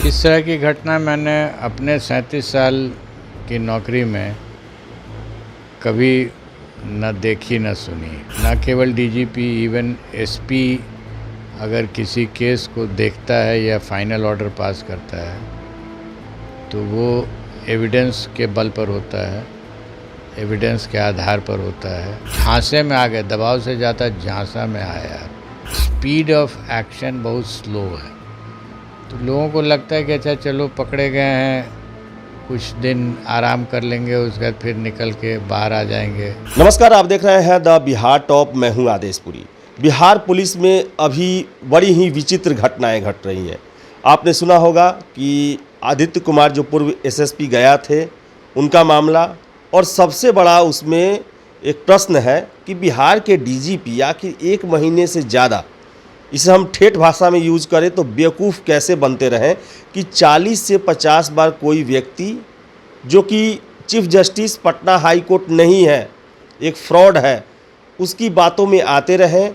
इस तरह की घटना मैंने अपने 37 साल की नौकरी में कभी न देखी न सुनी। न केवल डीजीपी, इवन एसपी अगर किसी केस को देखता है या फाइनल ऑर्डर पास करता है तो वो एविडेंस के बल पर होता है, एविडेंस के आधार पर होता है। झांसे में आ गए, दबाव से ज़्यादा झांसा में आया। स्पीड ऑफ एक्शन बहुत स्लो है, तो लोगों को लगता है कि अच्छा चलो पकड़े गए हैं, कुछ दिन आराम कर लेंगे, उसके बाद फिर निकल के बाहर आ जाएंगे। नमस्कार, आप देख रहे हैं द बिहार टॉप। मैं हूं आदेशपुरी। बिहार पुलिस में अभी बड़ी ही विचित्र घटनाएं घट रही हैं। आपने सुना होगा कि आदित्य कुमार जो पूर्व एसएसपी गया थे, उनका मामला, और सबसे बड़ा उसमें एक प्रश्न है कि बिहार के डीजीपी आखिर 1 महीने से ज़्यादा, इसे हम ठेठ भाषा में यूज करें तो बेवकूफ़ कैसे बनते रहें कि 40 से 50 बार कोई व्यक्ति जो कि chief justice Patna high court नहीं है, एक फ्रॉड है, उसकी बातों में आते रहें।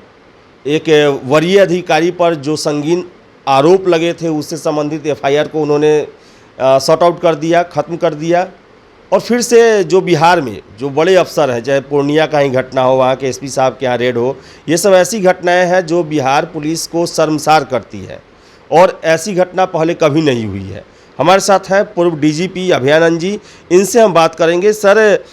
एक वरीय अधिकारी पर जो संगीन आरोप लगे थे, उससे संबंधित एफआईआर को उन्होंने सॉर्ट आउट कर दिया, ख़त्म कर दिया। और फिर से जो बिहार में जो बड़े अफसर हैं, चाहे पूर्णिया का ही घटना हो, वहाँ के एसपी साहब के यहाँ रेड हो, ये सब ऐसी घटनाएं हैं जो बिहार पुलिस को शर्मसार करती है, और ऐसी घटना पहले कभी नहीं हुई है। हमारे साथ हैं पूर्व डीजीपी अभयानंद जी, इनसे हम बात करेंगे। सर,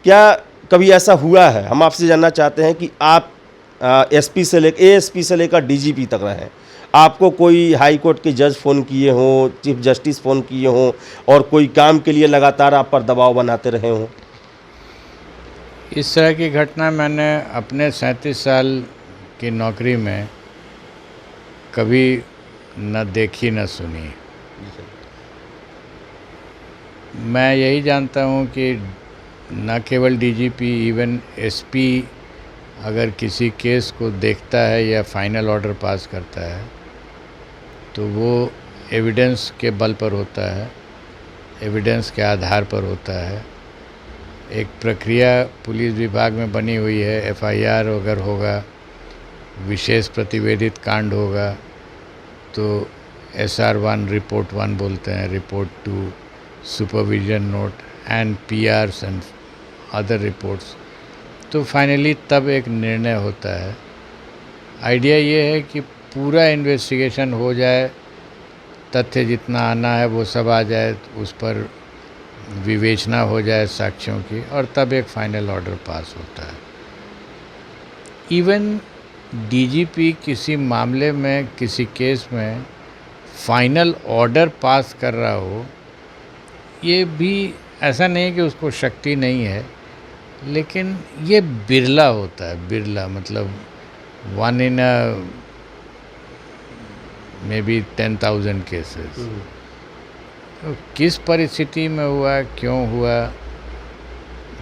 क्या कभी ऐसा हुआ है? हम आपसे जानना चाहते हैं कि आप एसपी से लेकर एएसपी से लेकर डीजीपी तक रहे, आपको कोई हाई कोर्ट के जज फ़ोन किए हों, चीफ जस्टिस फ़ोन किए हों, और कोई काम के लिए लगातार आप पर दबाव बनाते रहे हों? इस तरह की घटना मैंने अपने 37 साल की नौकरी में कभी न देखी न सुनी। मैं यही जानता हूँ कि न केवल डीजीपी, इवन एसपी अगर किसी केस को देखता है या फाइनल ऑर्डर पास करता है तो वो एविडेंस के बल पर होता है, एविडेंस के आधार पर होता है। एक प्रक्रिया पुलिस विभाग में बनी हुई है। एफआईआर अगर होगा, विशेष प्रतिवेदित कांड होगा तो SR1 रिपोर्ट 1 बोलते हैं, report 2 supervision note and PRs and other reports, तो फाइनली तब एक निर्णय होता है। आइडिया ये है कि पूरा इन्वेस्टिगेशन हो जाए, तथ्य जितना आना है वो सब आ जाए, उस पर विवेचना हो जाए साक्ष्यों की, और तब एक फाइनल ऑर्डर पास होता है। इवन डीजीपी किसी मामले में, किसी केस में फाइनल ऑर्डर पास कर रहा हो, ये भी ऐसा नहीं कि उसको शक्ति नहीं है, लेकिन ये बिरला होता है। बिरला मतलब 1 in maybe 10,000 केसेस। तो किस परिस्थिति में हुआ, क्यों हुआ,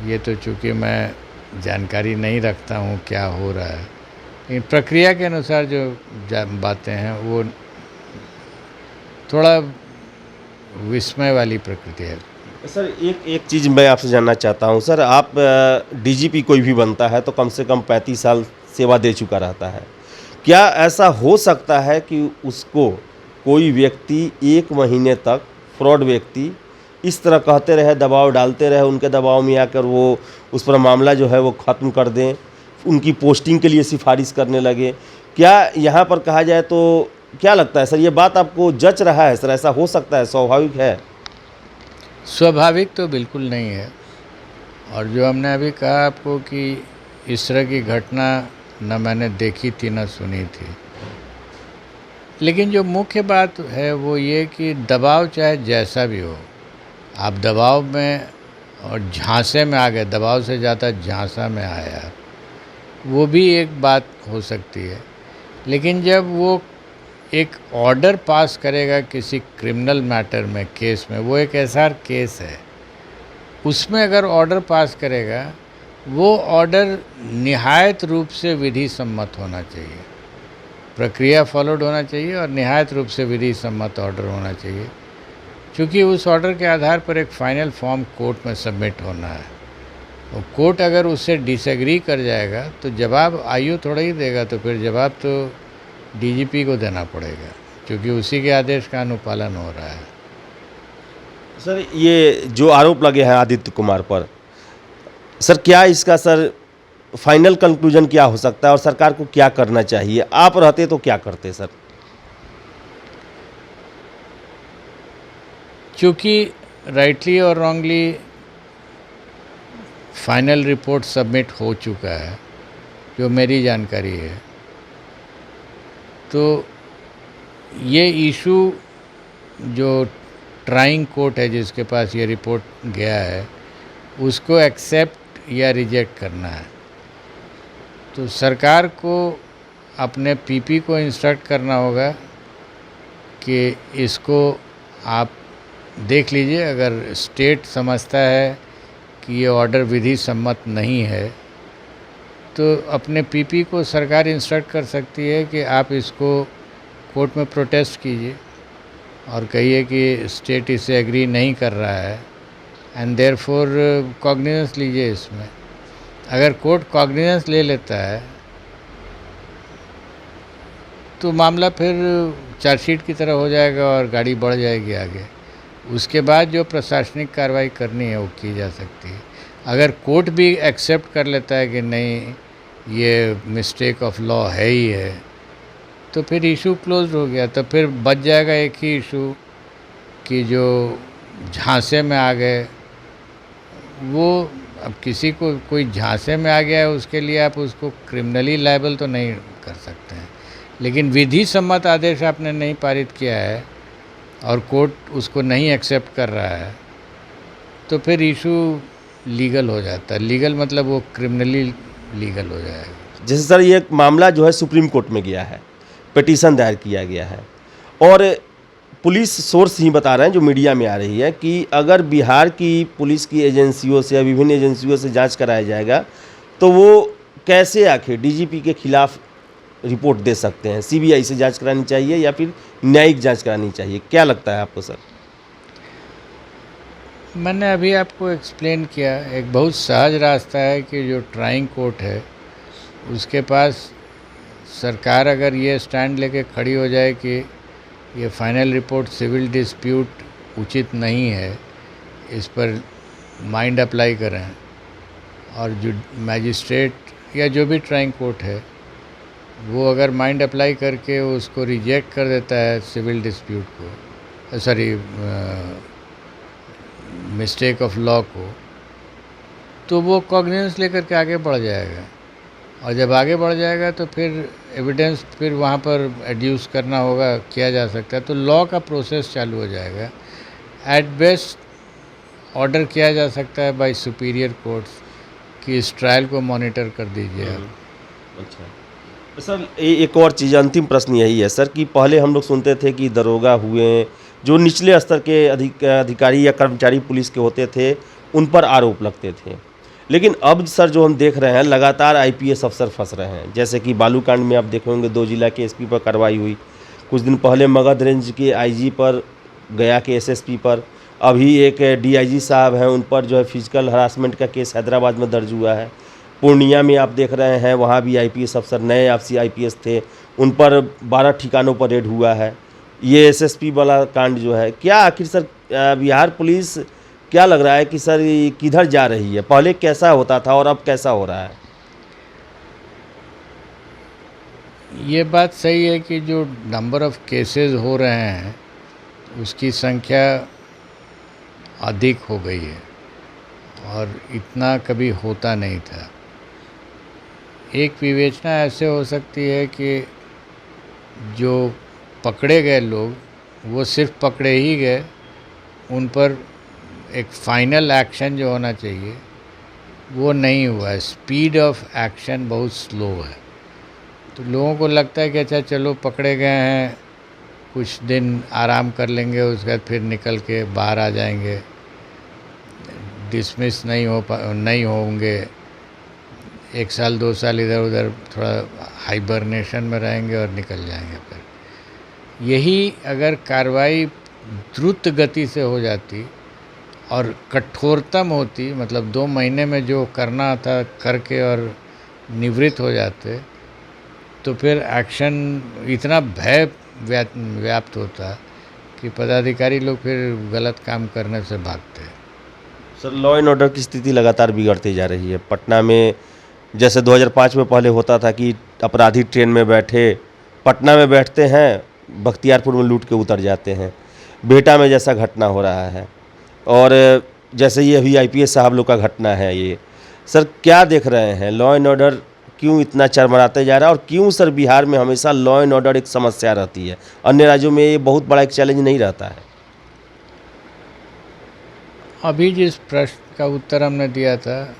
ये तो चूँकि मैं जानकारी नहीं रखता हूँ क्या हो रहा है, लेकिन प्रक्रिया के अनुसार जो बातें हैं वो थोड़ा विस्मय वाली प्रकृति है। सर, एक चीज़ मैं आपसे जानना चाहता हूं। सर, आप डीजीपी कोई भी बनता है तो कम से कम 35 साल सेवा दे चुका रहता है। क्या ऐसा हो सकता है कि उसको कोई व्यक्ति 1 महीने तक, फ्रॉड व्यक्ति, इस तरह कहते रहे, दबाव डालते रहे, उनके दबाव में आकर वो उस पर मामला जो है वो ख़त्म कर दें, उनकी पोस्टिंग के लिए सिफारिश करने लगे? क्या यहाँ पर कहा जाए तो क्या लगता है सर, ये बात आपको जच रहा है? सर, ऐसा हो सकता है? स्वाभाविक है? स्वाभाविक तो बिल्कुल नहीं है। और जो हमने अभी कहा आपको कि इस तरह की घटना न मैंने देखी थी न सुनी थी, लेकिन जो मुख्य बात है वो ये कि दबाव चाहे जैसा भी हो, आप दबाव में और झांसे में आ गए, दबाव से ज़्यादा झांसा में आया, वो भी एक बात हो सकती है। लेकिन जब वो एक ऑर्डर पास करेगा किसी क्रिमिनल मैटर में, केस में, वो एक SR केस है, उसमें अगर ऑर्डर पास करेगा, वो ऑर्डर निहायत रूप से विधि सम्मत होना चाहिए, प्रक्रिया फॉलोड होना चाहिए, और निहायत रूप से विधि सम्मत ऑर्डर होना चाहिए, क्योंकि उस ऑर्डर के आधार पर एक फ़ाइनल फॉर्म कोर्ट में सबमिट होना है। और कोर्ट अगर उससे डिसएग्री कर जाएगा तो जवाब आयु थोड़ा ही देगा, तो फिर जवाब तो डीजीपी को देना पड़ेगा। क्योंकि उसी के आदेश का अनुपालन हो रहा है। सर ये जो आरोप लगे हैं आदित्य कुमार पर, सर क्या इसका सर फाइनल कंक्लूजन क्या हो सकता है और सरकार को क्या करना चाहिए? आप रहते तो क्या करते सर? क्योंकि राइटली और रॉन्गली फाइनल रिपोर्ट सबमिट हो चुका है, जो मेरी जानकारी है, तो ये इशू जो ट्राइंग कोर्ट है जिसके पास ये रिपोर्ट गया है, उसको एक्सेप्ट या रिजेक्ट करना है। तो सरकार को अपने पीपी को इंस्ट्रक्ट करना होगा कि इसको आप देख लीजिए, अगर स्टेट समझता है कि ये ऑर्डर विधि सम्मत नहीं है तो अपने पीपी को सरकार इंस्ट्रक्ट कर सकती है कि आप इसको कोर्ट में प्रोटेस्ट कीजिए और कहिए कि स्टेट इससे एग्री नहीं कर रहा है एंड देयरफॉर कॉग्निजेंस लीजिए इसमें। अगर कोर्ट कॉग्निजेंस ले लेता है तो मामला फिर चार्जशीट की तरह हो जाएगा और गाड़ी बढ़ जाएगी आगे। उसके बाद जो प्रशासनिक कार्रवाई करनी है वो की जा सकती है। अगर कोर्ट भी एक्सेप्ट कर लेता है कि नहीं ये मिस्टेक ऑफ लॉ है ही है, तो फिर इशू क्लोज हो गया। तो फिर बच जाएगा एक ही इशू कि जो झांसे में आ गए, वो अब किसी को कोई झांसे में आ गया है उसके लिए आप उसको क्रिमिनली लायबल तो नहीं कर सकते हैं, लेकिन विधि सम्मत आदेश आपने नहीं पारित किया है और कोर्ट उसको नहीं एक्सेप्ट कर रहा है, तो फिर इशू लीगल हो जाता है। लीगल मतलब वो क्रिमिनली लीगल हो जाएगा। जैसे सर ये मामला जो है सुप्रीम कोर्ट में गया है, पिटीशन दायर किया गया है और पुलिस सोर्स ही बता रहे हैं जो मीडिया में आ रही है कि अगर बिहार की पुलिस की एजेंसियों से या विभिन्न एजेंसियों से जांच कराया जाएगा तो वो कैसे आखिर डीजीपी के खिलाफ रिपोर्ट दे सकते हैं? सीबीआई से जांच करानी चाहिए या फिर न्यायिक जांच करानी चाहिए? क्या लगता है आपको सर? मैंने अभी आपको एक्सप्लेन किया, एक बहुत सहज रास्ता है कि जो ट्राइंग कोर्ट है उसके पास सरकार अगर ये स्टैंड लेके खड़ी हो जाए कि ये फाइनल रिपोर्ट सिविल डिस्प्यूट उचित नहीं है, इस पर माइंड अप्लाई करें, और जो मैजिस्ट्रेट या जो भी ट्राइंग कोर्ट है वो अगर माइंड अप्लाई करके उसको रिजेक्ट कर देता है सिविल डिस्प्यूट को, सॉरी मिस्टेक ऑफ लॉ को, तो वो कॉग्निजेंस लेकर के आगे बढ़ जाएगा। और जब आगे बढ़ जाएगा तो फिर एविडेंस फिर वहाँ पर एड्यूस करना होगा, किया जा सकता है, तो लॉ का प्रोसेस चालू हो जाएगा। एट बेस्ट ऑर्डर किया जा सकता है बाय सुपीरियर कोर्ट्स कि इस ट्रायल को मॉनिटर कर दीजिए आप। अच्छा सर, एक और चीज़, अंतिम प्रश्न यही है सर कि पहले हम लोग सुनते थे कि दरोगा हुए, जो निचले स्तर के अधिकारी या कर्मचारी पुलिस के होते थे, उन पर आरोप लगते थे, लेकिन अब सर जो हम देख रहे हैं लगातार आईपीएस अफसर फंस रहे हैं। जैसे कि बालूकांड में आप देखे होंगे 2 जिला के एसपी पर कार्रवाई हुई, कुछ दिन पहले मगध रेंज के आईजी पर, गया के एसएसपी पर, अभी एक डीआईजी साहब हैं उन पर जो है फिजिकल हरासमेंट का केस हैदराबाद में दर्ज हुआ है। पूर्णिया में आप देख रहे हैं वहाँ भी आईपीएस अफसर, नए आपसी आईपीएस थे, उन पर 12 ठिकानों पर रेड हुआ है। ये एसएसपी वाला कांड जो है, क्या आखिर सर बिहार पुलिस क्या लग रहा है कि सर किधर जा रही है? पहले कैसा होता था और अब कैसा हो रहा है? ये बात सही है कि जो नंबर ऑफ़ केसेस हो रहे हैं उसकी संख्या अधिक हो गई है और इतना कभी होता नहीं था। एक विवेचना ऐसे हो सकती है कि जो पकड़े गए लोग वो सिर्फ पकड़े ही गए, उन पर एक फाइनल एक्शन जो होना चाहिए वो नहीं हुआ है। स्पीड ऑफ एक्शन बहुत स्लो है, तो लोगों को लगता है कि अच्छा चलो पकड़े गए हैं, कुछ दिन आराम कर लेंगे, उसके बाद फिर निकल के बाहर आ जाएंगे, डिसमिस नहीं होंगे, 1 साल 2 साल इधर उधर थोड़ा हाइबरनेशन में रहेंगे और निकल जाएंगे। फिर यही अगर कार्रवाई द्रुत गति से हो जाती और कठोरतम होती, मतलब 2 महीने में जो करना था करके और निवृत्त हो जाते, तो फिर एक्शन, इतना भय व्याप्त होता कि पदाधिकारी लोग फिर गलत काम करने से भागते हैं। सर, लॉ एंड ऑर्डर की स्थिति लगातार बिगड़ती जा रही है। पटना में जैसे 2005 में पहले होता था कि अपराधी ट्रेन में बैठे पटना में बैठते हैं, बख्तियारपुर में लूट के उतर जाते हैं। बिहटा में जैसा घटना हो रहा है, और जैसे ये अभी IPS साहब लोग का घटना है ये। सर, क्या देख रहे हैं, लॉ एंड ऑर्डर क्यों इतना चरमराते जा रहा है, और क्यों सर बिहार में हमेशा लॉ एंड ऑर्डर एक समस्या रहती है? अन्य राज्यों में ये बहुत बड़ा एक चैलेंज नहीं रहता है। अभी जिस प्रश्न का उत्तर हमने दिया था,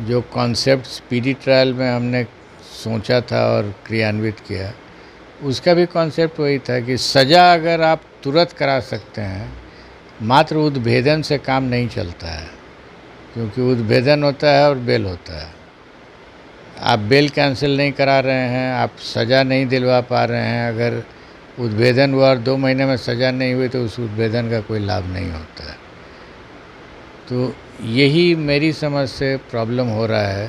जो कॉन्सेप्ट स्पीडी ट्रायल में हमने सोचा था और क्रियान्वित किया, उसका भी कॉन्सेप्ट वही था कि सज़ा अगर आप तुरंत करा सकते हैं, मात्र उद्भेदन से काम नहीं चलता है, क्योंकि उद्भेदन होता है और बेल होता है। आप बेल कैंसिल नहीं करा रहे हैं, आप सज़ा नहीं दिलवा पा रहे हैं। अगर उद्भेदन हुआ और 2 महीने में सज़ा नहीं हुई तो उस उद्भेदन का कोई लाभ नहीं होता है। तो यही मेरी समझ से प्रॉब्लम हो रहा है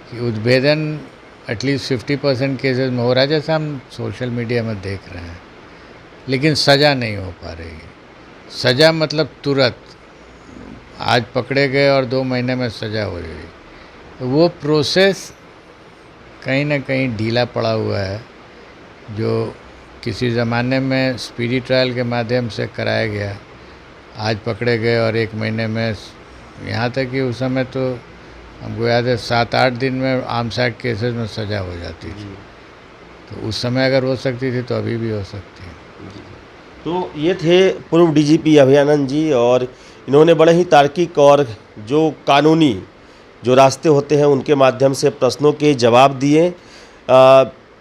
कि उद्भेदन एटलीस्ट 50% केसेस में हो रहा है, जैसा हम सोशल मीडिया में देख रहे हैं, लेकिन सज़ा नहीं हो पा रही है। सज़ा मतलब तुरंत, आज पकड़े गए और 2 महीने में सज़ा हो गई, तो वो प्रोसेस कहीं ना कहीं ढीला पड़ा हुआ है, जो किसी ज़माने में स्पीडी ट्रायल के माध्यम से कराया गया, आज पकड़े गए और 1 महीने में, यहाँ तक कि उस समय तो हमको याद है 7-8 दिन में आर्म्स एक्ट केसेस में सज़ा हो जाती थी। तो उस समय अगर हो सकती थी तो अभी भी हो सकती है। तो ये थे पूर्व DGP अभयानंद जी, और इन्होंने बड़े ही तार्किक और जो कानूनी जो रास्ते होते हैं उनके माध्यम से प्रश्नों के जवाब दिए।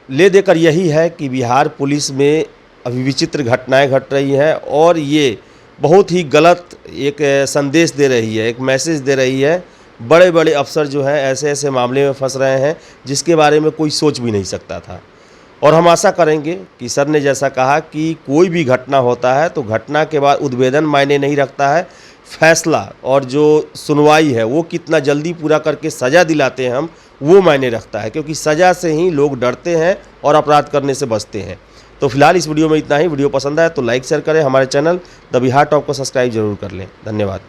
ले देकर यही है कि बिहार पुलिस में अभी विचित्र घटनाएं घट रही हैं, और ये बहुत ही गलत एक संदेश दे रही है, एक मैसेज दे रही है। बड़े बड़े अफसर जो हैं ऐसे ऐसे मामले में फंस रहे हैं जिसके बारे में कोई सोच भी नहीं सकता था। और हम आशा करेंगे कि सर ने जैसा कहा कि कोई भी घटना होता है तो घटना के बाद उद्भेदन मायने नहीं रखता है, फैसला और जो सुनवाई है वो कितना जल्दी पूरा करके सज़ा दिलाते हैं हम, वो मायने रखता है, क्योंकि सज़ा से ही लोग डरते हैं और अपराध करने से बचते हैं। तो फिलहाल इस वीडियो में इतना ही। वीडियो पसंद आए तो लाइक शेयर करें, हमारे चैनल द बिहार टॉप को सब्सक्राइब जरूर कर लें। धन्यवाद।